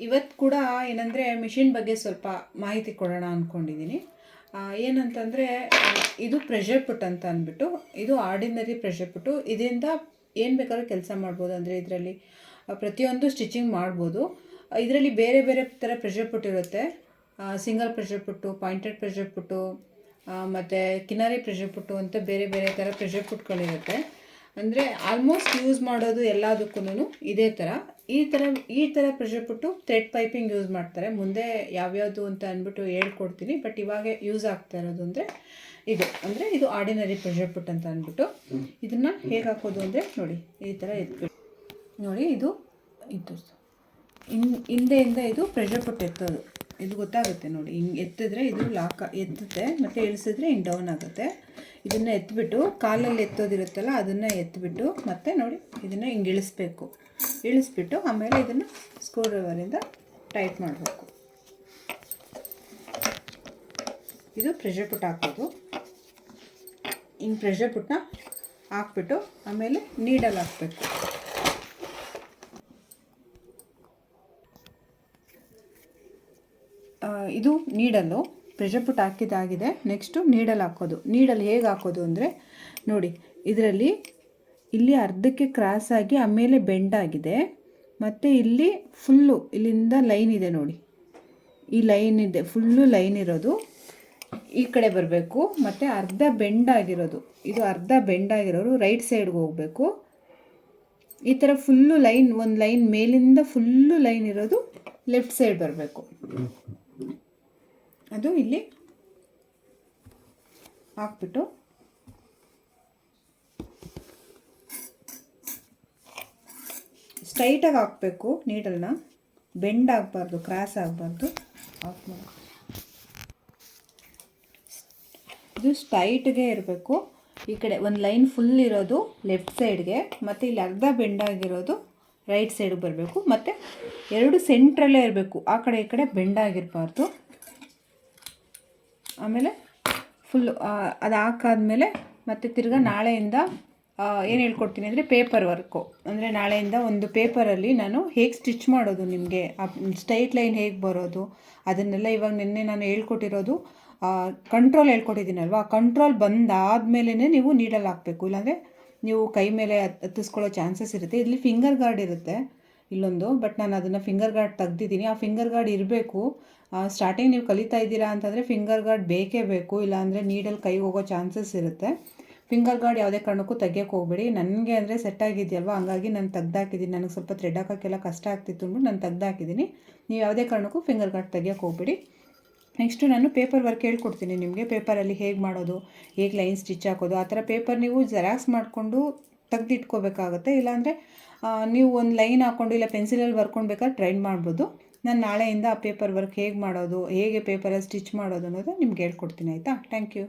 ಇವತ್ತು ಕೂಡ ಏನಂದರೆ ಮಿಷಿನ್ ಬಗ್ಗೆ ಸ್ವಲ್ಪ ಮಾಹಿತಿ ಕೊಡೋಣ ಅಂದ್ಕೊಂಡಿದ್ದೀನಿ. ಏನಂತಂದರೆ ಇದು ಪ್ರೆಷರ್ ಪುಟ್ ಅಂತ ಅಂದ್ಬಿಟ್ಟು, ಇದು ಆರ್ಡಿನರಿ ಪ್ರೆಷರ್ ಪುಟ್ಟು. ಇದರಿಂದ ಏನು ಬೇಕಾದ್ರೂ ಕೆಲಸ ಮಾಡ್ಬೋದು. ಅಂದರೆ ಇದರಲ್ಲಿ ಪ್ರತಿಯೊಂದು ಸ್ಟಿಚಿಂಗ್ ಮಾಡ್ಬೋದು. ಇದರಲ್ಲಿ ಬೇರೆ ಬೇರೆ ಥರ ಪ್ರೆಷರ್ ಪುಟ್ ಇರುತ್ತೆ. ಸಿಂಗಲ್ ಪ್ರೆಷರ್ ಪುಟ್ಟು, ಪಾಯಿಂಟೆಡ್ ಪ್ರೆಷರ್ ಪುಟ್ಟು, ಮತ್ತು ಕಿನಾರಿ ಪ್ರೆಷರ್ ಪುಟ್ಟು ಅಂತ ಬೇರೆ ಬೇರೆ ಥರ ಪ್ರೆಷರ್ ಪುಟ್ಗಳಿರುತ್ತೆ. ಅಂದರೆ ಆಲ್ಮೋಸ್ಟ್ ಯೂಸ್ ಮಾಡೋದು ಎಲ್ಲದಕ್ಕೂ ಇದೇ ಥರ. ಈ ಥರ ಪ್ರೆಷರ್ ಪುಟ್ಟು ಥ್ರೆಡ್ ಪೈಪಿಂಗ್ ಯೂಸ್ ಮಾಡ್ತಾರೆ. ಮುಂದೆ ಯಾವ್ಯಾವುದು ಅಂತ ಅಂದ್ಬಿಟ್ಟು ಹೇಳ್ಕೊಡ್ತೀನಿ. ಬಟ್ ಇವಾಗ ಯೂಸ್ ಆಗ್ತಾ ಇರೋದು ಅಂದರೆ ಇದು ಆರ್ಡಿನರಿ ಪ್ರೆಷರ್ ಪುಟ್ ಅಂತ ಅಂದ್ಬಿಟ್ಟು. ಇದನ್ನು ಹೇಗೆ ಹಾಕೋದು ಅಂದರೆ ನೋಡಿ, ಈ ಥರ ಎತ್ಬಿಟ್ಟು ನೋಡಿ, ಇದು ಹಿಂದೆಯಿಂದ ಇದು ಪ್ರೆಷರ್ ಪುಟ್ ಎತ್ತೋದು. ಇದು ಗೊತ್ತಾಗುತ್ತೆ ನೋಡಿ, ಹಿಂಗೆ ಎತ್ತಿದ್ರೆ ಇದು ಎತ್ತುತ್ತೆ, ಮತ್ತು ಇಳಿಸಿದ್ರೆ ಹಿಂಗೆ ಡೌನ್ ಆಗುತ್ತೆ. ಇದನ್ನು ಎತ್ಬಿಟ್ಟು ಕಾಲಲ್ಲಿ ಎತ್ತೋದಿರುತ್ತಲ್ಲ ಅದನ್ನು ಎತ್ಬಿಟ್ಟು ಮತ್ತೆ ನೋಡಿ ಇದನ್ನು ಹಿಂಗೆ ಇಳಿಸ್ಬಿಟ್ಟು ಆಮೇಲೆ ಇದನ್ನು ಸ್ಕ್ರೂ ಡ್ರೈವರಿಂದ ಟೈಟ್ ಮಾಡಬೇಕು. ಇದು ಪ್ರೆಷರ್ ಪುಟ್ ಹಾಕೋದು. ಹಿಂಗೆ ಪ್ರೆಷರ್ ಪುಟ್ನ ಹಾಕ್ಬಿಟ್ಟು ಆಮೇಲೆ ನೀಡಲ್ಲಿ ಹಾಕಬೇಕು. ಇದು ನೀಡಲ್ಲು ಪ್ರೆಷರ್ ಪುಟ್ ಹಾಕಿದ್ದಾಗಿದೆ. ನೆಕ್ಸ್ಟು ನೀಡಲ್ ಹಾಕೋದು. ನೀಡಲ್ ಹೇಗೆ ಹಾಕೋದು ಅಂದರೆ ನೋಡಿ, ಇಲ್ಲಿ ಅರ್ಧಕ್ಕೆ ಕ್ರಾಸ್ ಆಗಿ ಆಮೇಲೆ ಬೆಂಡ್ ಆಗಿದೆ, ಮತ್ತು ಇಲ್ಲಿ ಫುಲ್ಲು ಇಲ್ಲಿಂದ ಲೈನ್ ಇದೆ ನೋಡಿ, ಈ ಲೈನ್ ಇದೆ, ಫುಲ್ಲು ಲೈನ್ ಇರೋದು ಈ ಕಡೆ ಬರಬೇಕು. ಮತ್ತು ಅರ್ಧ ಬೆಂಡ್ ಆಗಿರೋದು, ಇದು ಅರ್ಧ ಬೆಂಡ್ ಆಗಿರೋರು ರೈಟ್ ಸೈಡ್ಗೆ ಹೋಗಬೇಕು. ಈ ಥರ ಫುಲ್ಲು ಲೈನ್, ಒಂದು ಲೈನ್ ಮೇಲಿಂದ ಫುಲ್ಲು ಲೈನ್ ಇರೋದು ಲೆಫ್ಟ್ ಸೈಡ್ ಬರಬೇಕು. ಅದು ಇಲ್ಲಿ ಹಾಕ್ಬಿಟ್ಟು ಸ್ಟ್ರೈಟಾಗಿ ಹಾಕಬೇಕು. ನೀಡಲ್ನ ಬೆಂಡ್ ಆಗಬಾರ್ದು, ಕ್ರಾಸ್ ಆಗಬಾರ್ದು. ಆಫ್ ಮಾಡಿ, ಇದು ಸ್ಟ್ರೈಟ್ಗೆ ಇರಬೇಕು. ಈ ಕಡೆ ಒಂದು ಲೈನ್ ಫುಲ್ ಇರೋದು ಲೆಫ್ಟ್ ಸೈಡ್ಗೆ, ಮತ್ತು ಇಲ್ಲಿ ಅರ್ಧ ಬೆಂಡ್ ಆಗಿರೋದು ರೈಟ್ ಸೈಡ್ಗೆ ಬರಬೇಕು. ಮತ್ತು ಎರಡು ಸೆಂಟ್ರಲ್ಲೇ ಇರಬೇಕು, ಆ ಕಡೆ ಈ ಕಡೆ ಬೆಂಡ್ ಆಗಿರಬಾರ್ದು. ಆಮೇಲೆ ಫುಲ್ಲು ಅದು ಹಾಕಾದ್ಮೇಲೆ ಮತ್ತೆ ತಿರ್ಗಾ ನಾಳೆಯಿಂದ ಏನು ಹೇಳ್ಕೊಡ್ತೀನಿ ಅಂದರೆ ಪೇಪರ್ ವರ್ಕು. ಅಂದರೆ ನಾಳೆಯಿಂದ ಒಂದು ಪೇಪರಲ್ಲಿ ನಾನು ಹೇಗೆ ಸ್ಟಿಚ್ ಮಾಡೋದು, ನಿಮಗೆ ಸ್ಟ್ರೈಟ್ ಲೈನ್ ಹೇಗೆ ಬರೋದು ಅದನ್ನೆಲ್ಲ ಇವಾಗ ನಿನ್ನೆ ನಾನು ಹೇಳ್ಕೊಟ್ಟಿರೋದು. ಕಂಟ್ರೋಲ್ ಹೇಳ್ಕೊಟ್ಟಿದ್ದೀನಲ್ವ, ಆ ಕಂಟ್ರೋಲ್ ಬಂದಾದಮೇಲೆ ನೀವು ನೀಡಲ್ಲಿ ಹಾಕಬೇಕು. ಇಲ್ಲಾಂದರೆ ನೀವು ಕೈ ಮೇಲೆ ಹತ್ತಿಸ್ಕೊಳ್ಳೋ ಚಾನ್ಸಸ್ ಇರುತ್ತೆ. ಇಲ್ಲಿ ಫಿಂಗರ್ ಗಾರ್ಡ್ ಇರುತ್ತೆ ಇಲ್ಲೊಂದು, ಬಟ್ ನಾನು ಅದನ್ನು ಫಿಂಗರ್ ಗಾರ್ಡ್ ತೆಗ್ದಿದ್ದೀನಿ. ಆ ಫಿಂಗರ್ ಗಾರ್ಡ್ ಇರಬೇಕು. ಸ್ಟಾರ್ಟಿಂಗ್ ನೀವು ಕಲಿತಾ ಇದ್ದೀರಾ ಅಂತಂದರೆ ಫಿಂಗರ್ ಗಾರ್ಡ್ ಬೇಕೇ ಬೇಕು, ಇಲ್ಲಾಂದರೆ ನೀಡಲ್ಲಿ ಕೈ ಹೋಗೋ ಚಾನ್ಸಸ್ ಇರುತ್ತೆ. ಫಿಂಗರ್ ಗಾರ್ಡ್ ಯಾವುದೇ ಕಾರಣಕ್ಕೂ ತೆಗಿಯೋಕ್ಕೆ ಹೋಗಬೇಡಿ. ನನಗೆ ಅಂದರೆ ಸೆಟ್ ಆಗಿದೆಯಲ್ವ, ಹಂಗಾಗಿ ನಾನು ತೆಗ್ದಾಕಿದ್ದೀನಿ. ನನಗೆ ಸ್ವಲ್ಪ ಥ್ರೆಡ್ ಹಾಕೋಕ್ಕೆಲ್ಲ ಕಷ್ಟ ಆಗ್ತಿತ್ತು ಅಂದ್ಬಿಟ್ಟು ನಾನು ತೆಗ್ದಾಕಿದ್ದೀನಿ. ನೀವು ಯಾವುದೇ ಕಾರಣಕ್ಕೂ ಫಿಂಗರ್ ಗಾರ್ಡ್ ತೆಗಿಯೋಕ್ಕೆ ಹೋಗಬೇಡಿ. ನೆಕ್ಸ್ಟು ನಾನು ಪೇಪರ್ ವರ್ಕ್ ಹೇಳ್ಕೊಡ್ತೀನಿ ನಿಮಗೆ. ಪೇಪರಲ್ಲಿ ಹೇಗೆ ಮಾಡೋದು, ಹೇಗೆ ಲೈನ್ ಸ್ಟಿಚ್ ಹಾಕೋದು, ಆ ಥರ ಪೇಪರ್ ನೀವು ಜೆರಾಕ್ಸ್ ಮಾಡಿಕೊಂಡು ತೆಗೆದಿಟ್ಕೋಬೇಕಾಗುತ್ತೆ. ಇಲ್ಲಾಂದರೆ ನೀವು ಒಂದು ಲೈನ್ ಹಾಕ್ಕೊಂಡು ಇಲ್ಲ ಪೆನ್ಸಿಲಲ್ಲಿ ಬರ್ಕೊಳ್ಬೇಕಾದ್ರೆ ಟ್ರೈ ಮಾಡ್ಬೋದು. ನಾನು ನಾಳೆಯಿಂದ ಆ ಪೇಪರ್ ವರ್ಕ್ ಹೇಗೆ ಮಾಡೋದು, ಹೇಗೆ ಪೇಪರಲ್ಲಿ ಸ್ಟಿಚ್ ಮಾಡೋದು ಅನ್ನೋದು ನಿಮ್ಗೆ ಹೇಳ್ಕೊಡ್ತೀನಿ. ಆಯಿತಾ? Thank you.